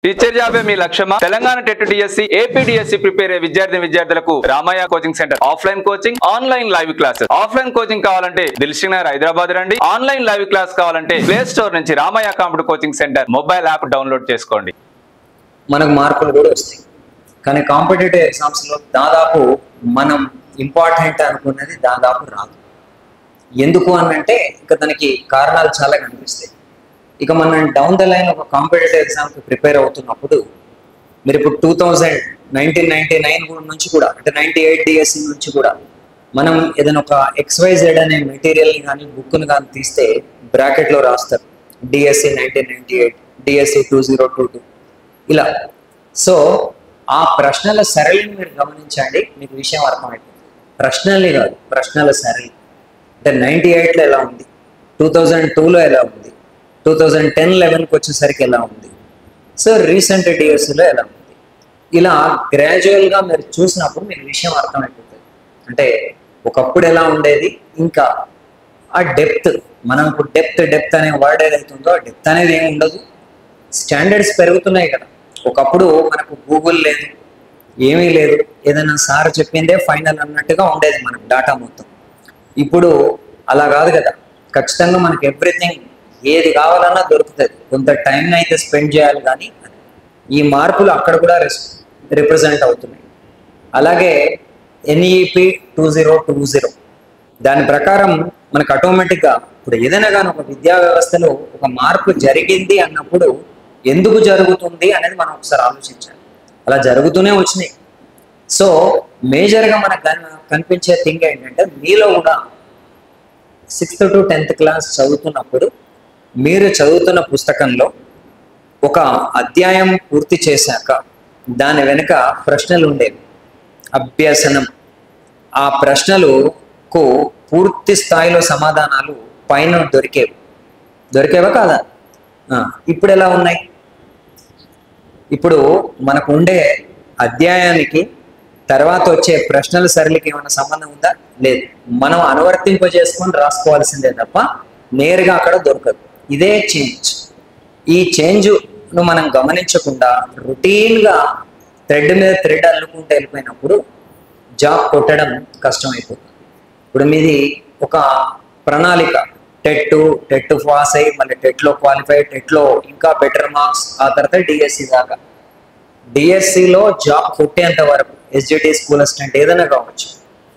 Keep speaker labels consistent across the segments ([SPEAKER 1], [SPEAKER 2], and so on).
[SPEAKER 1] Teacher జాబే మీ లక్ష్యమా? Telangana TET DSC, AP DSC prepare అయ్యే విద్యార్థులకు Ramayya coaching centre offline coaching, online live classes. Offline coaching కావాలంటే దిల్సుఖ్ నగర్ హైదరాబాద్ రండి. ఆన్లైన్ లైవ్ క్లాస్ కావాలంటే ప్లే స్టోర్ నుంచి Ramayya computer coaching centre mobile app download చేసుకోండి.
[SPEAKER 2] మనకు మార్కులు కూడా వస్తాయి, కానీ కాంపిటేటివ్ ఎగ్జామ్స్ లో దాదాపు మనం ఇంపార్టెంట్ అనుకున్నది దాదాపు రాదు. ఎందుకు అంటే ఇక దానికి కారణాలు చాలా కనిపిస్తాయి. ఇక మనం డౌన్ ద లైన్ ఒక కాంపిటేటివ్ ఎగ్జామ్కి ప్రిపేర్ అవుతున్నప్పుడు మీరు ఇప్పుడు 1999 నుంచి కూడా అంటే 98 డిఎస్సి నుంచి కూడా మనం ఏదైనా ఒక XYZ అనే మెటీరియల్ని కానీ బుక్ను కానీ తీస్తే బ్రాకెట్లో రాస్తారు డిఎస్సి 1998, డిఎస్సి 2022 ఇలా. సో ఆ ప్రశ్నల సరళిని మీరు గమనించండి, మీకు విషయం అర్థమైపోతుంది. ప్రశ్నల్ని కాదు, ప్రశ్నల సరళి. అంటే 98లో ఎలా ఉంది, 2002లో ఎలా ఉంది, 2010-11కి వచ్చేసరికి ఎలా ఉంది, సో రీసెంట్ డిఎస్సిలో ఎలా ఉంది. ఇలా గ్రాడ్యువల్గా మీరు చూసినప్పుడు మీకు విషయం అర్థమైపోతుంది. అంటే ఒకప్పుడు ఎలా ఉండేది, ఇంకా ఆ డెప్త్, మనం ఇప్పుడు డెప్త్ అనే వర్డ్ ఏదైతుందో ఆ డెప్త్ అనేది ఏమి ఉండదు. స్టాండర్డ్స్ పెరుగుతున్నాయి కదా. ఒకప్పుడు మనకు గూగుల్ లేదు, ఏమీ లేదు, ఏదైనా సార్ చెప్పిందే ఫైనల్ అన్నట్టుగా ఉండేది మనకు డాటా మొత్తం. ఇప్పుడు అలా కాదు కదా, ఖచ్చితంగా మనకి ఎవ్రీథింగ్ ఏది కావాలన్నా దొరుకుతుంది. కొంత టైంని అయితే స్పెండ్ చేయాలి, కానీ ఈ మార్పులు అక్కడ కూడా రిప్రజెంట్ అవుతున్నాయి. అలాగే NEP 2020 దాని ప్రకారం మనకు ఆటోమేటిక్గా ఇప్పుడు ఏదైనా కానీ ఒక విద్యా వ్యవస్థలో ఒక మార్పు జరిగింది అన్నప్పుడు ఎందుకు జరుగుతుంది అనేది మనం ఒకసారి ఆలోచించాలి. అలా జరుగుతూనే వచ్చినాయి. సో మేజర్గా మనకు కనిపించే థింగ్ ఏంటంటే, మీలో కూడా 6th to 10th క్లాస్ చదువుతున్నప్పుడు మీరు చదువుతున్న పుస్తకంలో ఒక అధ్యాయం పూర్తి చేశాక దాని వెనుక ప్రశ్నలు ఉండేవి, అభ్యసనం. ఆ ప్రశ్నలకు పూర్తి స్థాయిలో సమాధానాలు పైన దొరికేవా కాదా? ఇప్పుడు ఎలా ఉన్నాయి? ఇప్పుడు మనకు ఉండే అధ్యాయానికి తర్వాత వచ్చే ప్రశ్నల సరళికి ఏమైనా సంబంధం ఉందా? లేదు. మనం అనువర్తింపజేసుకొని రాసుకోవాల్సిందే తప్ప నేరుగా అక్కడ దొరకదు. ఇదే చేంజ్. ఈ చేంజ్ను మనం గమనించకుండా రొటీన్గా థ్రెడ్ మీద థ్రెడ్ అల్లుకుంటూ వెళ్ళిపోయినప్పుడు జాబ్ కొట్టడం కష్టమైపోతుంది. ఇప్పుడు మీది ఒక ప్రణాళిక, టెట్ పాస్ అయ్యి మళ్ళీ టెట్లో క్వాలిఫై, టెట్లో ఇంకా బెటర్ మార్క్స్, ఆ తర్వాత డిఎస్సి దాకా. డిఎస్సిలో జాబ్ కొట్టేంత వరకు SGT స్కూల్ అసిస్టెంట్ ఏదైనా కావచ్చు,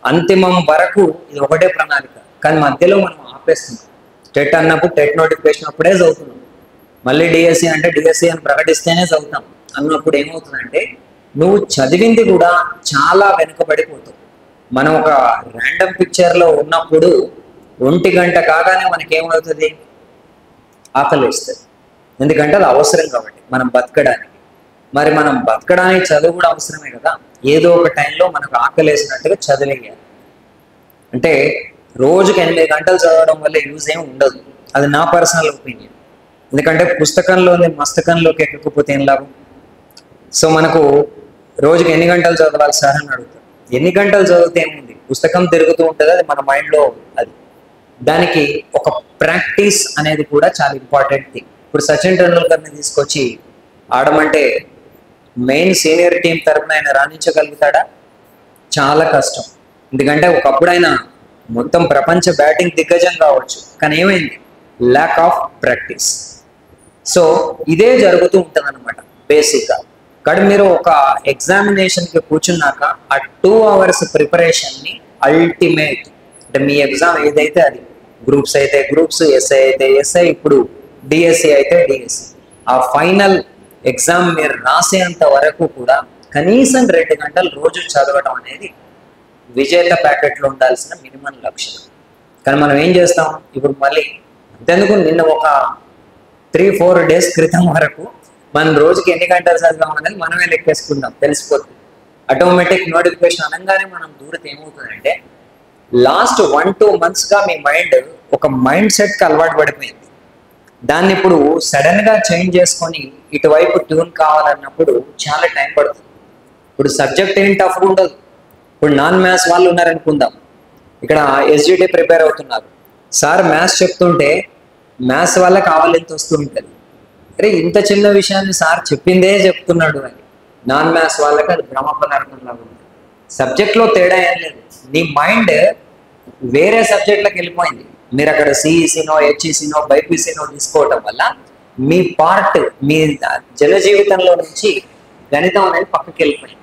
[SPEAKER 2] అంతిమం వరకు ఇది ఒకటే ప్రణాళిక. కానీ మధ్యలో మనం ఆపేస్తున్నాం. టెట్ అన్నప్పుడు టెట్ నోటిఫికేషన్ అప్పుడే చదువుతున్నాం, మళ్ళీ డిఎస్సి అంటే డిఎస్సి అని ప్రకటిస్తేనే చదువుతాం అన్నప్పుడు ఏమవుతుందంటే నువ్వు చదివింది కూడా చాలా వెనుకబడిపోతావు. మనం ఒక ర్యాండమ్ పిక్చర్లో ఉన్నప్పుడు 1 గంట కాగానే మనకేమవుతుంది, ఆకలిస్తుంది. ఎందుకంటే అది అవసరం కాబట్టి మనం బతకడానికి. మరి మనం బతకడానికి చదువు కూడా అవసరమే కదా. ఏదో ఒక టైంలో మనకు ఆకలేసినట్టుగా చదివేయాలి. అంటే రోజుకి 8 గంటలు చదవడం వల్ల యూజ్ ఏమి ఉండదు. అది నా పర్సనల్ ఒపీనియన్. ఎందుకంటే పుస్తకంలోని మస్తకంలోకి ఎక్కకపోతే ఏం లాభం? సో మనకు రోజుకి ఎన్ని గంటలు చదవాలి సార్ అని అడుగుతారు. ఎన్ని గంటలు చదివితే ఏముంది, పుస్తకం తిరుగుతూ ఉంటుంది, అది మన మైండ్లో. అది దానికి ఒక ప్రాక్టీస్ అనేది కూడా చాలా ఇంపార్టెంట్ థింగ్. ఇప్పుడు సచిన్ టెండూల్కర్ని తీసుకొచ్చి ఆడమంటే మెయిన్ సీనియర్ టీం తరఫున ఆయన రాణించగలుగుతాడా? చాలా కష్టం. ఎందుకంటే ఒకప్పుడు ఆయన మొత్తం ప్రపంచ బ్యాటింగ్ దిగ్గజం కావచ్చు, కానీ ఏమైంది, ల్యాక్ ఆఫ్ ప్రాక్టీస్. సో ఇదే జరుగుతూ ఉంటుంది అనమాట బేసిక్గా. కానీ మీరు ఒక ఎగ్జామినేషన్కి కూర్చున్నాక ఆ 2 hours ప్రిపరేషన్ని అల్టిమేట్, అంటే మీ ఎగ్జామ్ ఏదైతే అది, గ్రూప్స్ అయితే గ్రూప్స్, ఎస్ఐ అయితే ఎస్ఐ, ఇప్పుడు డిఎస్సి అయితే డిఎస్సి, ఆ ఫైనల్ ఎగ్జామ్ మీరు రాసేంత వరకు కూడా కనీసం 2 గంటలు రోజు చదవడం అనేది విజేత ప్యాకెట్లో ఉండాల్సిన మినిమం లక్ష్యం. కానీ మనం ఏం చేస్తాం ఇప్పుడు మళ్ళీ అంతెందుకు, నిన్న ఒక 3-4 days క్రితం వరకు మనం రోజుకి ఎన్ని గంటలు చదివాం అనేది మనమే లెక్కేసుకుందాం, తెలిసిపోతుంది. ఆటోమేటిక్ నోటిఫికేషన్ అనగానే మనం దూరత ఏమవుతుందంటే లాస్ట్ 1-2 monthsగా మీ మైండ్ ఒక మైండ్ సెట్కి అలవాటు పడిపోయింది. దాన్ని ఇప్పుడు సడన్గా చేంజ్ చేసుకొని ఇటువైపు ట్యూన్ కావాలన్నప్పుడు చాలా టైం పడుతుంది. ఇప్పుడు సబ్జెక్ట్ ఏం టఫ్గా ఉండదు. ఇప్పుడు నాన్ మ్యాథ్స్ వాళ్ళు ఉన్నారనుకుందాం, ఇక్కడ SGT ప్రిపేర్ అవుతున్నారు, సార్ మ్యాథ్స్ చెప్తుంటే మ్యాథ్స్ వాళ్ళకి ఆవలింత వస్తూ ఉంటుంది, అరే ఇంత చిన్న విషయాన్ని సార్ చెప్పిందే చెప్తున్నాడు అని. నాన్ మ్యాథ్స్ వాళ్ళకి అది భ్రమ పదార్థంలాగా ఉంది. సబ్జెక్ట్లో తేడా ఏం లేదు, నీ మైండ్ వేరే సబ్జెక్ట్లకు వెళ్ళిపోయింది. మీరు అక్కడ సిఈసీనో హెచ్ఈసీనో బైపీసీనో తీసుకోవటం వల్ల మీ పార్ట్ మీ జన జీవితంలో నుంచి గణితం అనేది పక్కకి వెళ్ళిపోయింది.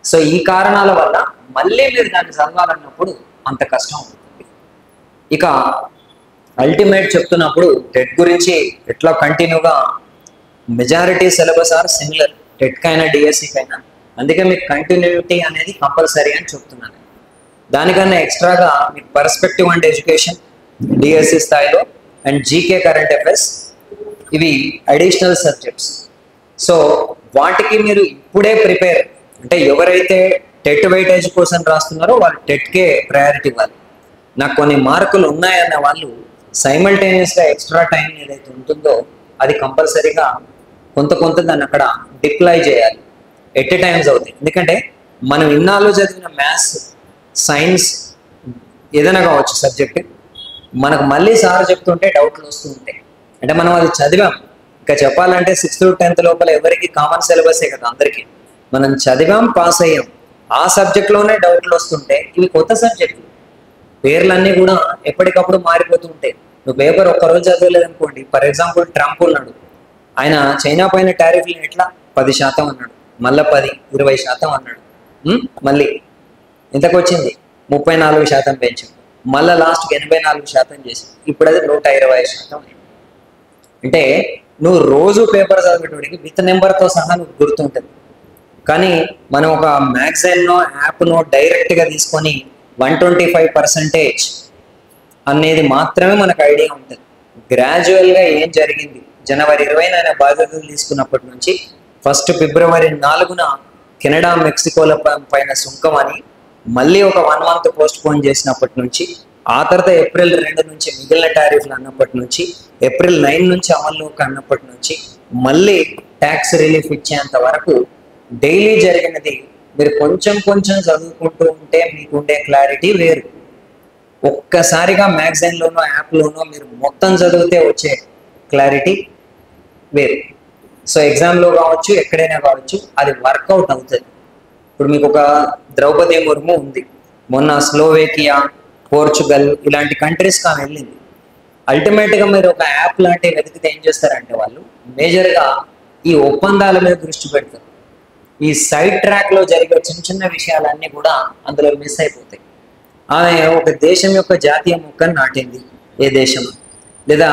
[SPEAKER 2] సో ఈ కారణాల వల్ల మళ్ళీ మీరు దాన్ని చదవాలన్నప్పుడు అంత కష్టం అవుతుంది. ఇక అల్టిమేట్ చెప్తున్నప్పుడు టెట్ గురించి ఎట్లా కంటిన్యూగా మెజారిటీ సిలబస్ ఆర్ సిమిలర్, టెట్కైనా డిఎస్సికైనా. అందుకే మీకు కంటిన్యూటీ అనేది కంపల్సరీ అని చెప్తున్నాను. దానికన్నా ఎక్స్ట్రాగా మీకు పర్స్పెక్టివ్ అండ్ ఎడ్యుకేషన్ డిఎస్సి స్థాయిలో అండ్ జీకే కరెంట్ అఫైర్స్ ఇవి అడిషనల్ సబ్జెక్ట్స్. సో వాటికి మీరు ఇప్పుడే ప్రిపేర్, అంటే ఎవరైతే టెట్ వెయిటేజ్ కోసం రాస్తున్నారో వాళ్ళు టెట్కే ప్రయారిటీ ఇవ్వాలి. నాకు కొన్ని మార్కులు ఉన్నాయన్న వాళ్ళు సైమల్టేనియస్గా ఎక్స్ట్రా టైం ఏదైతే ఉంటుందో అది కంపల్సరీగా కొంత దాన్ని అక్కడ డిప్లాయ్ చేయాలి. ఎట్ ఎ టైమ్స్ అవుతాయి. ఎందుకంటే మనం ఇన్నాళ్ళు చదివిన మ్యాథ్స్ సైన్స్ ఏదైనా కావచ్చు సబ్జెక్ట్, మనకు మళ్ళీ సార్ చెప్తుంటే డౌట్లు వస్తూ ఉంటాయి. అంటే మనం అది చదివాం, ఇంకా చెప్పాలంటే 6th to 10th లోపల ఎవరికి కామన్ సిలబసే కదా అందరికీ. మనం చదివాం, పాస్ అయ్యాం, ఆ సబ్జెక్ట్లోనే డౌట్లు వస్తుంటే ఇవి కొత్త సబ్జెక్టులు, పేర్లన్నీ కూడా ఎప్పటికప్పుడు మారిపోతూ ఉంటాయి. నువ్వు పేపర్ ఒక్కరోజు చదవలేదనుకోండి, ఫర్ ఎగ్జాంపుల్ ట్రంప్ ఉన్నాడు, ఆయన చైనా పైన టారిఫ్లు ఎట్లా 10% అన్నాడు, మళ్ళీ 10-20% అన్నాడు, మళ్ళీ ఎంతకు వచ్చింది 34% పెంచాడు, మళ్ళీ లాస్ట్కి 84% చేసాడు, ఇప్పుడు అది 120%. అంటే నువ్వు రోజు పేపర్ చదివేటోడికి విత్ నెంబర్తో సహా నువ్వు గుర్తుంటుంది. కానీ మనం ఒక మ్యాగజైన్నో యాప్నో డైరెక్ట్గా తీసుకొని 125% అనేది మాత్రమే మనకు ఐడియా ఉంటుంది. గ్రాడ్యువల్గా ఏం జరిగింది, January 20 ఆయన బాధ్యతలు తీసుకున్నప్పటి నుంచి 1st February 4న కెనడా మెక్సికోల పైన సుంకం అని మళ్ళీ ఒక 1 month పోస్ట్ పోన్ చేసినప్పటి నుంచి, ఆ తర్వాత April 2 నుంచి మిగిలిన టారిఫ్లు అన్నప్పటి నుంచి, April 9 నుంచి అమల్లోకి అన్నప్పటి నుంచి, మళ్ళీ ట్యాక్స్ రిలీఫ్ ఇచ్చేంత వరకు డైలీ జరిగినది మీరు కొంచెం చదువుకుంటూ ఉంటే మీకు ఉండే క్లారిటీ వేరు. ఒక్కసారిగా మ్యాగజైన్లోనో యాప్లోనో మీరు మొత్తం చదివితే వచ్చే క్లారిటీ వేరు. సో ఎగ్జామ్లో కావచ్చు, ఎక్కడైనా కావచ్చు, అది వర్కౌట్ అవుతుంది. ఇప్పుడు మీకు ఒక ద్రౌపది ముర్ము ఉంది, మొన్న స్లోవేకియా, పోర్చుగల్ ఇలాంటి కంట్రీస్కి ఆమె వెళ్ళింది. అల్టిమేట్గా మీరు ఒక యాప్ లాంటివి వెతికితే ఏం చేస్తారంటే వాళ్ళు మేజర్గా ఈ ఒప్పందాల మీద దృష్టి పెడతారు. ఈ సైడ్ ట్రాక్లో జరిగే చిన్న విషయాలన్నీ కూడా అందులో మిస్ అయిపోతాయి. ఆమె ఒక దేశం యొక్క జాతీయ మొక్కను నాటింది, ఏ దేశం, లేదా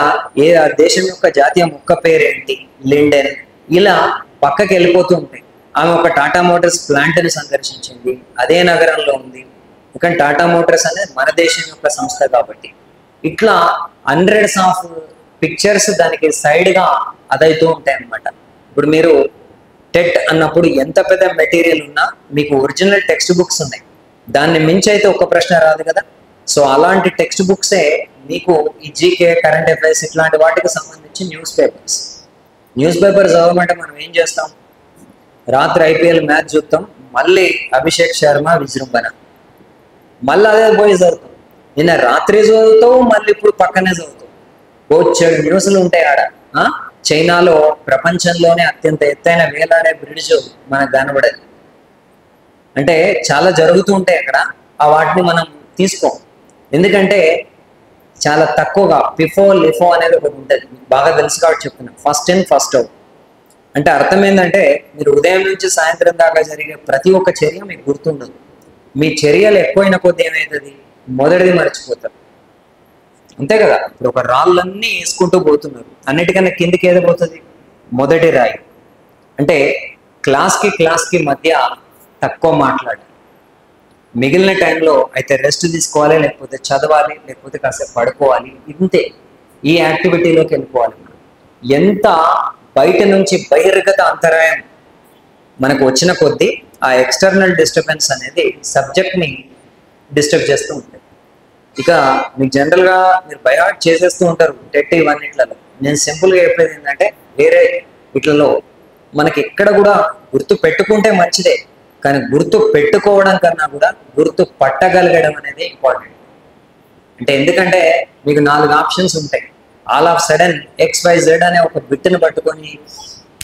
[SPEAKER 2] ఆ దేశం యొక్క జాతీయ మొక్క పేరేంటి, లిండెన్, ఇలా పక్కకి వెళ్ళిపోతూ ఉంటాయి. ఆమె ఒక టాటా మోటార్స్ ప్లాంట్ని సందర్శించింది, అదే నగరంలో ఉంది. ఎందుకంటే టాటా మోటార్స్ అనేది మన దేశం యొక్క సంస్థ కాబట్టి. ఇట్లా hundreds of పిక్చర్స్ దానికి సైడ్గా అదైతూ ఉంటాయి అన్నమాట. ఇప్పుడు మీరు టెట్ అన్నప్పుడు ఎంత పెద్ద మెటీరియల్ ఉన్నా మీకు ఒరిజినల్ టెక్స్ట్ బుక్స్ ఉన్నాయి, దాన్ని మించి అయితే ఒక ప్రశ్న రాదు కదా. సో అలాంటి టెక్స్ట్ బుక్సే మీకు ఈ జీకే, కరెంట్ అఫైర్స్ ఇట్లాంటి వాటికి సంబంధించి న్యూస్ పేపర్ చదవమంటే మనం ఏం చేస్తాం, రాత్రి IPL మ్యాచ్ చూస్తాం, మళ్ళీ అభిషేక్ శర్మ విజృంభణ, మళ్ళీ అదే పోయి చదువుతాం. నిన్న రాత్రి చదువుతావు, మళ్ళీ ఇప్పుడు పక్కనే చదువుతావు. బోచ్చెడు న్యూస్లు ఉంటాయి ఆడ. చైనాలో ప్రపంచంలోనే అత్యంత ఎత్తైన వేలాడే బ్రిడ్జ్ మనకు కనబడేది. అంటే చాలా జరుగుతూ ఉంటాయి అక్కడ, ఆ వాటిని మనం తీసుకోం. ఎందుకంటే చాలా తక్కువగా లిఫో అనేది ఒకటి ఉంటుంది, బాగా తెలుసు కాబట్టి చెప్తున్నాను. ఫస్ట్ ఇన్ ఫస్ట్ అవుట్ అంటే అర్థం ఏంటంటే మీరు ఉదయం నుంచి సాయంత్రం దాకా జరిగే ప్రతి ఒక్క చర్య మీకు గుర్తుండదు. మీ చర్యలు ఎక్కువైన కొద్ది ఏమవుతుంది, మొదటిది మర్చిపోతారు, అంతే కదా. ఇప్పుడు ఒక రాళ్ళన్నీ వేసుకుంటూ పోతున్నారు, అన్నిటికన్నా కిందికి ఏదో పోతుంది, మొదటి రాయి. అంటే క్లాస్కి మధ్య తక్కువ మాట్లాడాలి, మిగిలిన టైంలో అయితే రెస్ట్ తీసుకోవాలి, లేకపోతే చదవాలి, లేకపోతే కాసేపు పడుకోవాలి. ఇంతే, ఈ యాక్టివిటీలోకి వెళ్ళిపోవాలి. ఎంత బయట నుంచి బహిర్గత అంతరాయం మనకు వచ్చిన కొద్దీ ఆ ఎక్స్టర్నల్ డిస్టర్బెన్స్ అనేది సబ్జెక్ట్ని డిస్టర్బ్ చేస్తూ ఉంటుంది. ఇక మీకు జనరల్గా మీరు బైహార్ట్ చేసేస్తూ ఉంటారు టెట్ ఇవన్నిట్లలో. నేను సింపుల్గా చెప్పేది ఏంటంటే వేరే వీటిలలో మనకి ఎక్కడ కూడా గుర్తు పెట్టుకుంటే మంచిదే, కానీ గుర్తు పెట్టుకోవడం కన్నా కూడా గుర్తు పట్టగలగడం అనేది ఇంపార్టెంట్. అంటే ఎందుకంటే మీకు 4 ఆప్షన్స్ ఉంటాయి, ఆల్ ఆఫ్ సడన్ XYZ అనే ఒక బిట్ని పట్టుకొని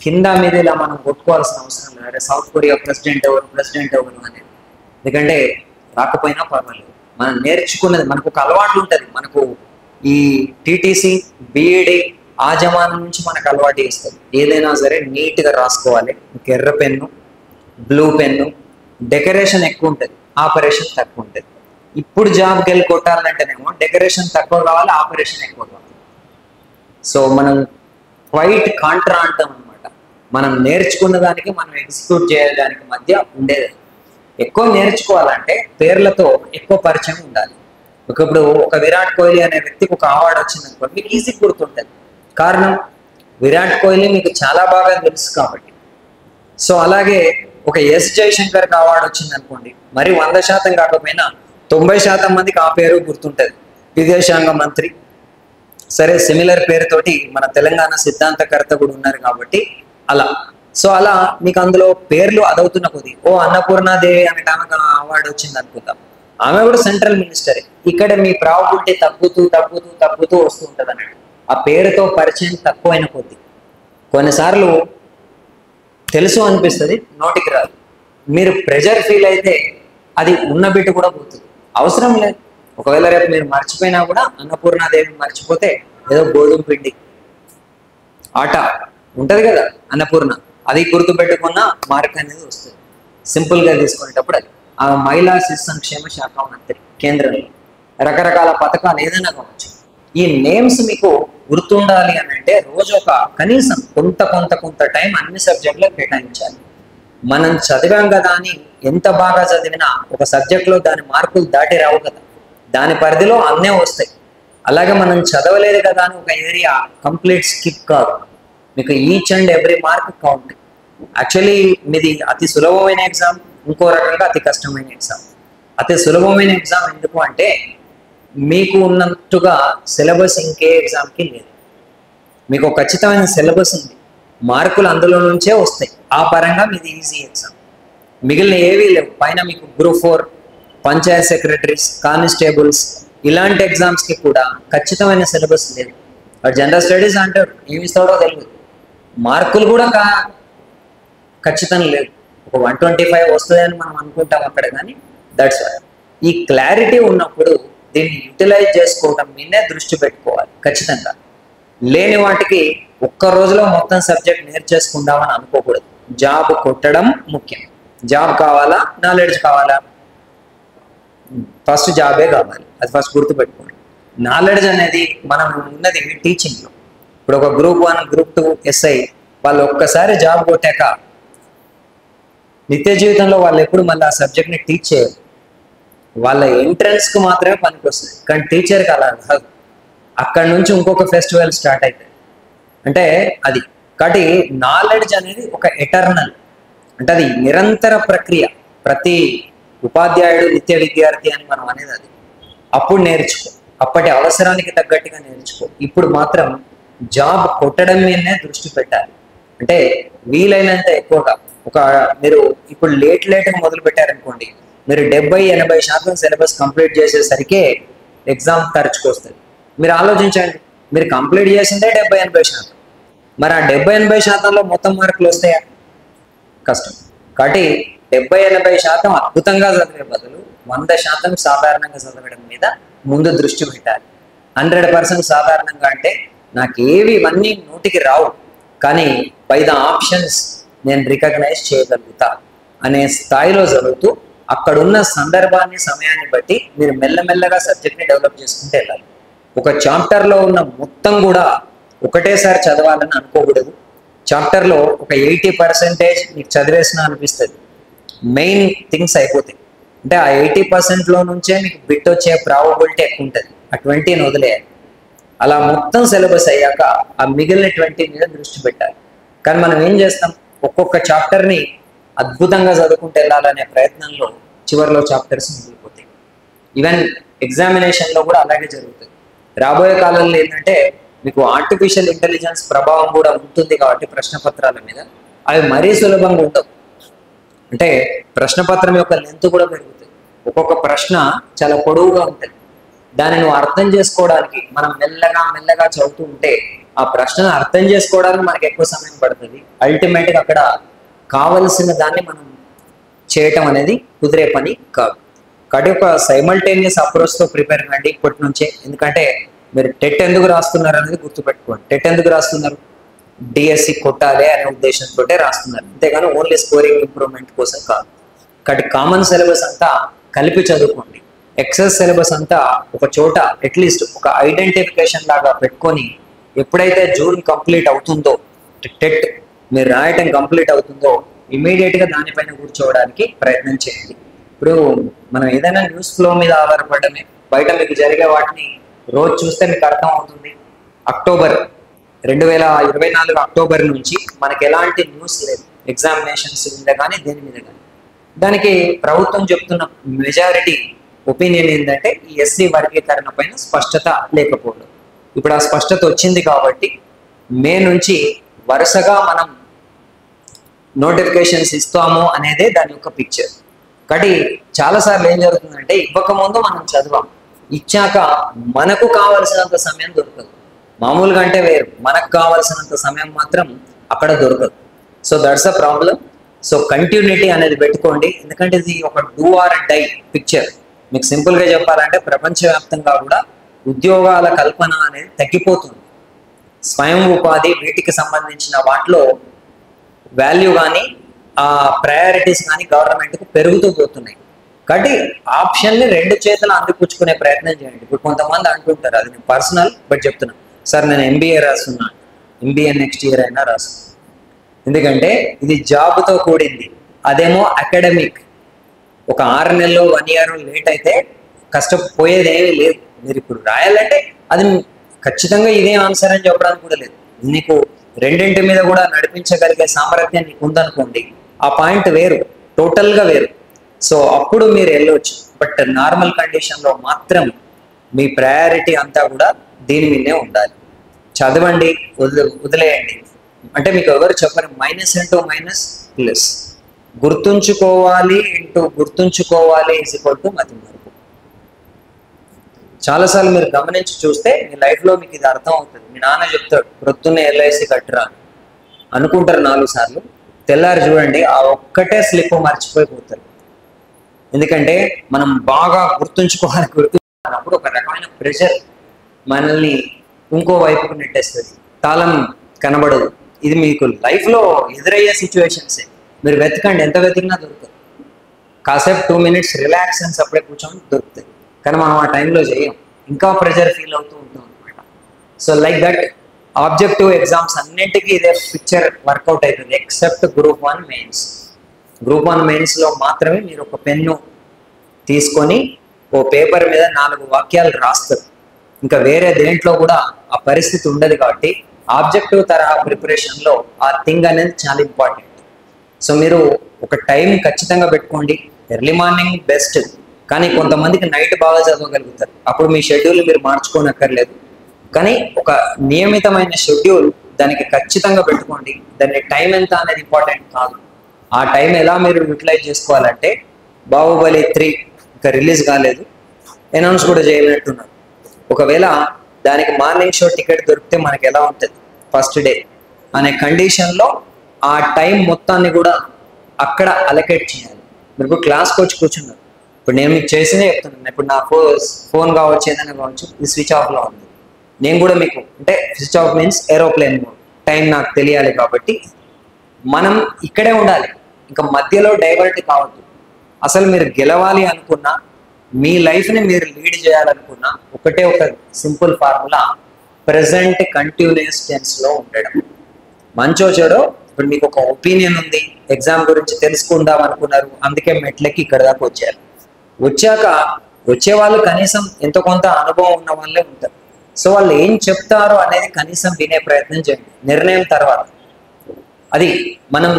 [SPEAKER 2] కింద మీద ఇలా మనం కొట్టుకోవాల్సిన అవసరం లేదు. అరే సౌత్ కొరియా ప్రెసిడెంట్ ఎవరు అనేది. ఎందుకంటే రాకపోయినా పర్వాలేదు, మనం నేర్చుకున్నది మనకు ఒక అలవాటు ఉంటుంది. మనకు ఈ TTC BED ఆ జమానం నుంచి మనకు అలవాటు ఇస్తుంది. ఏదైనా సరే నీట్గా రాసుకోవాలి. ఎర్ర పెన్ను, బ్లూ పెన్ను, డెకరేషన్ ఎక్కువ ఉంటుంది, ఆపరేషన్ తక్కువ ఉంటుంది. ఇప్పుడు జాబ్కి వెళ్ళి కొట్టాలంటేనేమో డెకరేషన్ తక్కువ కావాలి, ఆపరేషన్ ఎక్కువ కావాలి. సో మనం క్వైట్ కాంట్రా అంటాం అనమాట. మనం నేర్చుకున్న దానికి మనం ఎగ్జిక్యూట్ చేయడానికి మధ్య ఉండేది. ఎక్కువ నేర్చుకోవాలంటే పేర్లతో ఎక్కువ పరిచయం ఉండాలి. ఇప్పుడు ఒక విరాట్ కోహ్లీ అనే వ్యక్తికి ఒక అవార్డు వచ్చింది అనుకోండి, మీకు ఈజీ గుర్తుంటుంది. కారణం విరాట్ కోహ్లీ మీకు చాలా బాగా తెలుసు కాబట్టి. సో అలాగే ఒక S జయశంకర్కి అవార్డు వచ్చింది అనుకోండి, మరి 100% కాకపోయినా 90% మందికి ఆ పేరు గుర్తుంటుంది. విదేశాంగ మంత్రి. సరే, సిమిలర్ పేరుతోటి మన తెలంగాణ సిద్ధాంతకర్త కూడా ఉన్నారు కాబట్టి అలా. సో అలా మీకు అందులో పేర్లు అదవుతున్న కొద్ది, ఓ అన్నపూర్ణాదేవి అనే ఆమెకు అవార్డు వచ్చింది అనుకుందాం, ఆమె కూడా సెంట్రల్ మినిస్టరే. ఇక్కడ మీ ప్రాబిలిటీ తగ్గుతూ వస్తూ ఉంటుంది అన్నట్టు. ఆ పేరుతో పరిచయం తక్కువైన కొద్ది కొన్నిసార్లు తెలుసు అనిపిస్తుంది, నోటికి రాదు. మీరు ప్రెజర్ ఫీల్ అయితే అది ఉన్న బిట్టు కూడా పోతుంది, అవసరం లేదు. ఒకవేళ రేపు మీరు మర్చిపోయినా కూడా అన్నపూర్ణాదేవి మర్చిపోతే ఏదో గోధుమ పిండి ఆట ఉంటుంది కదా అన్నపూర్ణ, అది గుర్తుపెట్టుకున్న మార్క్ అనేది వస్తుంది. సింపుల్గా తీసుకునేటప్పుడు అది ఆ మహిళా శిశు సంక్షేమ శాఖ మంత్రి కేంద్రంలో రకరకాల పథకాలు ఏదైనా కావచ్చు. ఈ నేమ్స్ మీకు గుర్తుండాలి అని అంటే రోజు ఒక కనీసం కొంత టైం అన్ని సబ్జెక్టులో కేటాయించాలి. మనం చదివాం కదా అని ఎంత బాగా చదివినా ఒక సబ్జెక్ట్లో దాని మార్కులు దాటి రావు కదా, దాని పరిధిలో అన్నీ వస్తాయి. అలాగే మనం చదవలేదు కదా అని ఒక ఏరియా కంప్లీట్ స్కిప్ కాదు, మీకు each and every mark count. Actually మీది అతి సులభమైన ఎగ్జామ్, ఇంకో రకంగా అతి కష్టమైన ఎగ్జామ్. అతి సులభమైన ఎగ్జామ్ ఎందుకు అంటే మీకు ఉన్నట్టుగా సిలబస్ ఇంకే ఎగ్జామ్కి లేదు. మీకు ఒక ఖచ్చితమైన సిలబస్ ఉంది, మార్కులు అందులో నుంచే వస్తాయి. ఆ పరంగా మీది ఈజీ ఎగ్జామ్. మిగిలిన ఏవీ లేవు. పైన మీకు గ్రూప్ 4, పంచాయత్ సెక్రటరీస్, కానిస్టేబుల్స్ ఇలాంటి ఎగ్జామ్స్కి కూడా ఖచ్చితమైన సిలబస్ లేదు. జనరల్ స్టడీస్ అంటారు, ఏమి ఇస్తాడో తెలియదు. మార్కులు కూడా ఖచ్చితంగా లేదు. ఒక 125 వస్తుందని మనం అనుకుంటాం అక్కడ, కానీ దట్స్ వై. ఈ క్లారిటీ ఉన్నప్పుడు దీన్ని యూటిలైజ్ చేసుకోవడం మీదే దృష్టి పెట్టుకోవాలి ఖచ్చితంగా. లేని వాటికి ఒక్క రోజులో మొత్తం సబ్జెక్ట్ నేర్చేసుకుందామని అనుకోకూడదు. జాబ్ కొట్టడం ముఖ్యం. జాబ్ కావాలా, నాలెడ్జ్ కావాలా? ఫస్ట్ జాబే కావాలి, అది ఫస్ట్ గుర్తుపెట్టుకోండి. నాలెడ్జ్ అనేది మనం ఉన్నది టీచింగ్లో. ఇప్పుడు ఒక గ్రూప్ 1, గ్రూప్ 2 SI వాళ్ళు ఒక్కసారి జాబ్ కొట్టాక నిత్య జీవితంలో వాళ్ళు ఎప్పుడు మళ్ళీ ఆ సబ్జెక్ట్ని టీచ్ చేయరు. వాళ్ళ ఎంట్రన్స్కి మాత్రమే పనికి వస్తుంది, కానీ టీచర్కి అలా కాదు. అక్కడి నుంచి ఇంకొక ఫెస్టివల్ స్టార్ట్ అవుతుంది. అంటే అది కాబట్టి నాలెడ్జ్ అనేది ఒక ఎటర్నల్, అంటే అది నిరంతర ప్రక్రియ. ప్రతి ఉపాధ్యాయుడు నిత్య విద్యార్థి అని మనం అనేది అది. అప్పుడు నేర్చుకో, అప్పటి అవసరానికి తగ్గట్టుగా నేర్చుకో. ఇప్పుడు మాత్రం జాబ్ కొట్టడం మీదనే దృష్టి పెట్టాలి. అంటే వీలైనంత ఎక్కువగా మీరు ఇప్పుడు లేట్గా మొదలు పెట్టారనుకోండి, మీరు 70-80% సిలబస్ కంప్లీట్ చేసేసరికి ఎగ్జామ్ తరచుకొస్తుంది. మీరు ఆలోచించండి, మీరు కంప్లీట్ చేసిందే 70-80%. మరి ఆ 70-80%లో మొత్తం మార్కులు వస్తాయా? కష్టం. కాబట్టి 70-80% అద్భుతంగా చదివే బదులు 100% సాధారణంగా చదవడం మీద ముందు దృష్టి పెట్టాలి. 100% సాధారణంగా అంటే నాకేవి ఇవన్నీ నోటికి రావు, కానీ బై ద ఆప్షన్స్ నేను రికగ్నైజ్ చేయగలుగుతా అనే స్థాయిలో చదువుతూ అక్కడున్న సందర్భాన్ని, సమయాన్ని బట్టి మీరు మెల్లమెల్లగా సబ్జెక్ట్ని డెవలప్ చేసుకుంటే వెళ్ళాలి. ఒక చాప్టర్లో ఉన్న మొత్తం కూడా ఒకటేసారి చదవాలని అనుకోకూడదు. చాప్టర్లో ఒక 80% మీకు చదివేసిన అనిపిస్తుంది, మెయిన్ థింగ్స్ అయిపోతాయి. అంటే ఆ 80%లో నుంచే మీకు బిట్ వచ్చే ప్రాబబిలిటీ ఎక్కువ ఉంటుంది. ఆ 20ని వదిలేయాలి. అలా మొత్తం సిలబస్ అయ్యాక ఆ మిగిలిన 20 మీద దృష్టి పెట్టాలి. కానీ మనం ఏం చేస్తాం, ఒక్కొక్క చాప్టర్ని అద్భుతంగా చదువుకుంటూ వెళ్ళాలనే ప్రయత్నంలో చివరిలో చాప్టర్స్ మిగిలిపోతాయి. ఈవెన్ ఎగ్జామినేషన్లో కూడా అలాగే జరుగుతుంది. రాబోయే కాలంలో ఏంటంటే మీకు ఆర్టిఫిషియల్ ఇంటెలిజెన్స్ ప్రభావం కూడా ఉంటుంది కాబట్టి ప్రశ్నపత్రాల మీద అవి మరీ సులభంగా ఉండవు. అంటే ప్రశ్నపత్రం యొక్క లెంత్ కూడా పెరుగుతుంది. ఒక్కొక్క ప్రశ్న చాలా పొడవుగా ఉంటుంది. దాన్ని నువ్వు అర్థం చేసుకోవడానికి మనం మెల్లగా మెల్లగా చదువుతూ ఉంటే ఆ ప్రశ్నను అర్థం చేసుకోవడానికి మనకి ఎక్కువ సమయం పడుతుంది. అల్టిమేట్గా అక్కడ కావలసిన దాన్ని మనం చేయటం అనేది కుదిరే పని కాదు. కాబట్టి ఒక సైమల్టేనియస్ అప్రోచ్తో ప్రిపేర్ కండి ఇప్పటి నుంచే. ఎందుకంటే మీరు టెట్ ఎందుకు రాస్తున్నారు అనేది గుర్తుపెట్టుకోండి. టెట్ ఎందుకు రాస్తున్నారు? డిఎస్సి కొట్టాలి అనే ఉద్దేశంతో రాస్తున్నారు, అంతేగాని ఓన్లీ స్కోరింగ్ ఇంప్రూవ్మెంట్ కోసం కాదు. కాబట్టి కామన్ సిలబస్ అంతా కలిపి చదువుకోండి. ఎక్సెస్ సిలబస్ అంతా ఒక చోట అట్లీస్ట్ ఒక ఐడెంటిఫికేషన్ లాగా పెట్టుకొని ఎప్పుడైతే జూన్ కంప్లీట్ అవుతుందో, టెట్ మీరు రాయటం కంప్లీట్ అవుతుందో ఇమీడియట్గా దానిపైన కూర్చోవడానికి ప్రయత్నం చేయండి. ఇప్పుడు మనం ఏదైనా న్యూస్ ఫ్లో మీద ఆధారపడమే, బయట మీకు జరిగే వాటిని రోజు చూస్తే మీకు అర్థం అవుతుంది. అక్టోబర్ 2024 అక్టోబర్ నుంచి మనకి ఎలాంటి న్యూస్ లేదు ఎగ్జామినేషన్స్ మీద కానీ దేని మీద కానీ. దానికి ప్రభుత్వం చెప్తున్న మెజారిటీ ఒపీనియన్ ఏంటంటే ఈ ఎస్సీ వర్గీకరణ పైన స్పష్టత లేకపోవడం. ఇప్పుడు ఆ స్పష్టత వచ్చింది కాబట్టి మే నుంచి వరుసగా మనం నోటిఫికేషన్స్ ఇస్తాము అనేదే దాని యొక్క పిక్చర్. కాబట్టి చాలాసార్లు ఏం జరుగుతుందంటే ఇవ్వకముందు మనం చదివాం, ఇచ్చాక మనకు కావలసినంత సమయం దొరకదు. మామూలుగా అంటే వేరు, మనకు కావాల్సినంత సమయం మాత్రం అక్కడ దొరకదు. So that's a problem. So continuity అనేది పెట్టుకోండి, ఎందుకంటే ఇది ఒక డూ ఆర్ డై పిక్చర్. మీకు సింపుల్గా చెప్పాలంటే ప్రపంచవ్యాప్తంగా కూడా ఉద్యోగాల కల్పన అనేది తగ్గిపోతుంది. స్వయం ఉపాధి వీటికి సంబంధించిన వాటిలో వాల్యూ కానీ ఆ ప్రయారిటీస్ కానీ గవర్నమెంట్కి పెరుగుతూ పోతున్నాయి. కాబట్టి ఆప్షన్ని రెండు చేతులు అందిపుచ్చుకునే ప్రయత్నం చేయండి. ఇప్పుడు కొంతమంది అంటుంటారు, అది నేను పర్సనల్ బట్ చెప్తున్నా, సార్ నేను ఎంబీఏ రాస్తున్నాను, ఎంబీఏ నెక్స్ట్ ఇయర్ అయినా రాస్తున్నాను. ఎందుకంటే ఇది జాబ్తో కూడింది, అదేమో అకాడమిక్. ఒక 6 నెలలు 1 ఇయర్ లేట్ అయితే కష్టపోయేది ఏమీ లేదు. మీరు ఇప్పుడు రాయాలంటే అది ఖచ్చితంగా ఇదే ఆన్సర్ అని చెప్పడానికి కూడా లేదు. నీకు రెండింటి మీద కూడా నడిపించగలిగే సామర్థ్యం నీకు ఉందనుకోండి, ఆ పాయింట్ వేరు, టోటల్గా వేరు. సో అప్పుడు మీరు వెళ్ళొచ్చు. బట్ నార్మల్ కండిషన్లో మాత్రం మీ ప్రయారిటీ అంతా కూడా దీని మీదే ఉండాలి. చదవండి, వదిలేయండి. అంటే మీకు ఎవరు చెప్పరు మైనస్ ఇంటూ మైనస్ ప్లస్, గుర్తుంచుకోవాలి ఇంటూ గుర్తుంచుకోవాలి ఈజ్ ఈక్వల్ టు మతి మరుపు. చాలాసార్లు మీరు గమనించి చూస్తే మీ లైఫ్లో మీకు ఇది అర్థం అవుతుంది. మీ నాన్న చెప్తాడు ప్రొద్దున్నే ఎల్ఐసి కట్టురా అనుకుంటారు 4 సార్లు, తెల్లారి చూడండి ఆ ఒక్కటే స్లిప్ మర్చిపోయిపోతారు. ఎందుకంటే మనం బాగా గుర్తుంచుకోవాలన్నప్పుడు ఒక రకమైన ప్రెషర్ మనల్ని ఇంకో వైపుకు నెట్టేస్తుంది, తాళం కనబడదు. ఇది మీకు లైఫ్లో ఎదురయ్యే సిచ్యువేషన్సే. మీరు వెతకండి, ఎంత వెతికినా దొరుకుతుంది. కాసేపు 2 మినిట్స్ రిలాక్స్ అని అప్పుడే కూర్చొని దొరుకుతుంది. కానీ మనం ఆ టైంలో చేయం, ఇంకా ప్రెషర్ ఫీల్ అవుతూ ఉంటాం అనమాట. So like that objective exams అన్నింటికీ ఇదే పిక్చర్ వర్కౌట్ అవుతుంది ఎక్సెప్ట్ గ్రూప్ 1 మెయిన్స్. గ్రూప్ 1 మెయిన్స్లో మాత్రమే మీరు ఒక పెన్ను తీసుకొని ఓ పేపర్ మీద 4 వాక్యాలు రాస్తారు. ఇంకా వేరే దేంట్లో కూడా ఆ పరిస్థితి ఉండదు. కాబట్టి ఆబ్జెక్టివ్ తరహా ప్రిపరేషన్లో ఆ థింగ్ అనేది చాలా ఇంపార్టెంట్. సో మీరు ఒక టైం ఖచ్చితంగా పెట్టుకోండి. ఎర్లీ మార్నింగ్ బెస్ట్, కానీ కొంతమందికి నైట్ బాగా చదవగలుగుతారు. అప్పుడు మీ షెడ్యూల్ మీరు మార్చుకోనక్కర్లేదు. కానీ ఒక నియమితమైన షెడ్యూల్ దానికి ఖచ్చితంగా పెట్టుకోండి. దాని టైం ఎంత అనేది ఇంపార్టెంట్ కాదు. ఆ టైం ఎలా మీరు యూటిలైజ్ చేసుకోవాలంటే, బాహుబలి 3 ఇంకా రిలీజ్ కాలేదు, అనౌన్స్ కూడా చేయనట్టున్నారు. ఒకవేళ దానికి మార్నింగ్ షో టికెట్ దొరికితే మనకి ఎలా ఉంటుంది ఫస్ట్ డే అనే కండిషన్లో ఆ టైం మొత్తాన్ని కూడా అక్కడ అలొకేట్ చేయాలి. మీరు ఇప్పుడు క్లాస్కి వచ్చి కూర్చున్నారు, ఇప్పుడు నేను మీకు చేసిందే చెప్తున్నాను. ఇప్పుడు నా ఫోన్ కావచ్చు, ఏదైనా కావచ్చు, ఇది స్విచ్ ఆఫ్లో ఉంది. నేను కూడా మీకు అంటే switch off means aeroplane mode, time నాకు తెలియాలి. కాబట్టి మనం ఇక్కడే ఉండాలి, ఇంకా మధ్యలో డైవర్ట్ కావద్దు. అసలు మీరు గెలవాలి అనుకున్నా, మీ లైఫ్ని మీరు లీడ్ చేయాలనుకున్నా ఒకటే ఒక సింపుల్ ఫార్ములా, ప్రెజెంట్ కంటిన్యూస్ టెన్స్లో ఉండడం. మంచో చెడో ఇప్పుడు మీకు ఒక ఒపీనియన్ ఉంది, ఎగ్జామ్ గురించి తెలుసుకుందాం అనుకున్నారు, అందుకే మెట్లకి ఇక్కడ దాకా వచ్చారు. వచ్చాక వచ్చే వాళ్ళు కనీసం ఎంతో కొంత అనుభవం ఉన్న వాళ్ళే ఉంటారు. సో వాళ్ళు ఏం చెప్తారో అనేది కనీసం వినే ప్రయత్నం చేయండి. నిర్ణయం తర్వాత అది మనం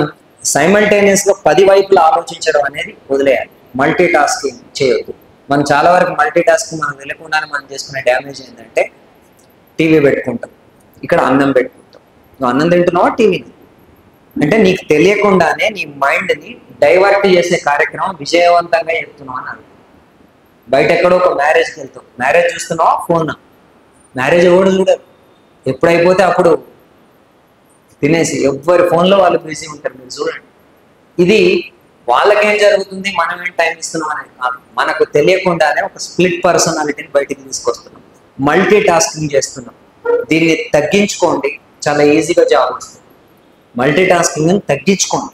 [SPEAKER 2] సైమల్టేనియస్గా 10 వైపులు ఆలోచించడం అనేది వదిలేయాలి. మల్టీ టాస్కింగ్ చేయొద్దు. మనం చాలా వరకు మల్టీ టాస్కింగ్ మనం వెళ్ళకుండానే మనం చేసుకునే డ్యామేజ్ ఏంటంటే, టీవీ పెట్టుకుంటాం, ఇక్కడ అన్నం పెట్టుకుంటాం. నువ్వు అన్నం తింటున్నావా టీవీని అంటే నీకు తెలియకుండానే నీ మైండ్ని డైవర్ట్ చేసే కార్యక్రమం విజయవంతంగా చేస్తున్నావు అని అర్థం. బయట ఎక్కడో ఒక మ్యారేజ్కి వెళ్తావు, మ్యారేజ్ చూస్తున్నావా ఫోన్, మ్యారేజ్ ఎవడు చూడరు, ఎప్పుడైపోతే అప్పుడు తినేసి ఎవరి ఫోన్లో వాళ్ళు బిజీ ఉంటారు. మీరు చూడండి, ఇది వాళ్ళకేం జరుగుతుంది, మనం ఏం టైం ఇస్తున్నాం అనేది కాదు, మనకు తెలియకుండానే ఒక స్ప్లిట్ పర్సనాలిటీని బయటికి తీసుకొస్తున్నాం, మల్టీ టాస్కింగ్ చేస్తున్నాం. దీన్ని తగ్గించుకోండి, చాలా ఈజీగా జాబ్ వస్తుంది. మల్టీ టాస్కింగ్ని తగ్గించుకోండి.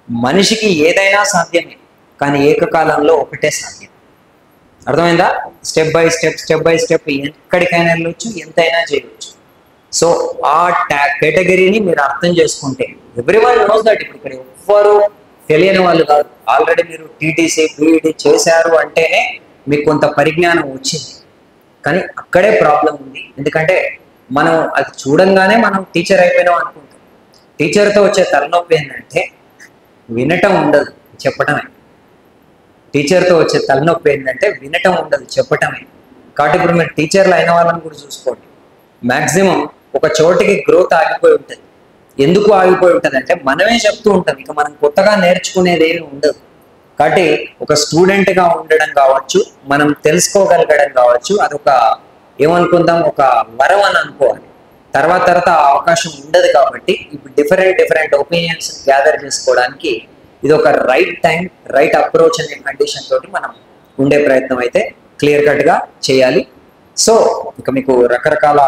[SPEAKER 2] మనిషికి ఏదైనా సాధ్యమే, కానీ ఏకకాలంలో ఒకటే సాధ్యం. అర్థమైందా? స్టెప్ బై స్టెప్ ఎక్కడికైనా వెళ్ళొచ్చు, ఎంతైనా చేయవచ్చు. సో ఆ కేటగిరీని మీరు అర్థం చేసుకుంటే, ఎవ్రీవన్ నోస్ దట్. ఇప్పుడు ఇక్కడ ఎవ్వరు తెలియని వాళ్ళు కాదు. ఆల్రెడీ మీరు టీటీసీ బీఈడి చేశారు అంటేనే మీకు కొంత పరిజ్ఞానం వచ్చింది. కానీ అక్కడే ప్రాబ్లం ఉంది. ఎందుకంటే మనం అది చూడంగానే మనం టీచర్ అయిపోయినాం అనుకుంటాం. టీచర్తో వచ్చే తలనొప్పి ఏంటంటే వినటం ఉండదు, చెప్పటమే. టీచర్తో వచ్చే తలనొప్పి ఏంటంటే వినటం ఉండదు, చెప్పటమే. కాబట్టి ఇప్పుడు మీరు టీచర్లు అయిన వాళ్ళని కూడా చూసుకోండి. మ్యాక్సిమం ఒక చోటికి గ్రోత్ ఆగిపోయి ఉంటుంది. ఎందుకు ఆగిపోయి ఉంటుంది అంటే మనమే చెప్తూ ఉంటాం, ఇక మనం కొత్తగా నేర్చుకునేది ఏమి ఉండదు. కాబట్టి ఒక స్టూడెంట్గా ఉండడం కావచ్చు, మనం తెలుసుకోగలగడం కావచ్చు, అదొక ఏమనుకుందాం, ఒక వరం అని అనుకోవాలి. తర్వాత ఆ అవకాశం ఉండదు. కాబట్టి ఇప్పుడు డిఫరెంట్ ఒపీనియన్స్ గ్యాదర్ చేసుకోవడానికి ఇది ఒక రైట్ టైం, రైట్ అప్రోచ్ అనే కండిషన్ తోటి మనం ఉండే ప్రయత్నం అయితే క్లియర్ కట్గా చేయాలి. సో ఇక మీకు రకరకాల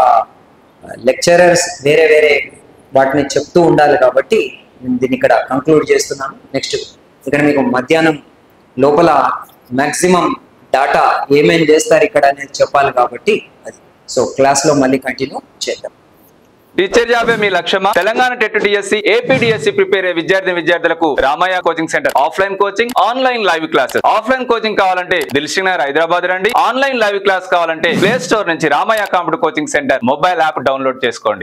[SPEAKER 2] లెక్చరర్స్ వేరే వాటిని చెప్తూ ఉండాలి. కాబట్టి నేను దీన్ని ఇక్కడ కంక్లూడ్ చేస్తున్నాను. నెక్స్ట్ ఇక్కడ మీకు మధ్యాహ్నం లోపల మ్యాక్సిమం డాటా ఏమేం చేస్తారు ఇక్కడ అనేది చెప్పాలి. కాబట్టి అది సో క్లాస్లో మళ్ళీ కంటిన్యూ చేద్దాం.
[SPEAKER 1] టీచర్ జాబే మీ లక్ష్యమా? Telangana TET DSC, AP DSC prepare అయ్యే విద్యార్థులకు Ramayya coaching centre offline coaching, online live classes. Offline coaching కావాలంటే దిల్షుక్ నగర్ హైదరాబాద్ రండి. ఆన్లైన్ లైవ్ క్లాస్ కావాలంటే ప్లే స్టోర్ నుంచి Ramayya computer coaching centre mobile app download చేసుకోండి.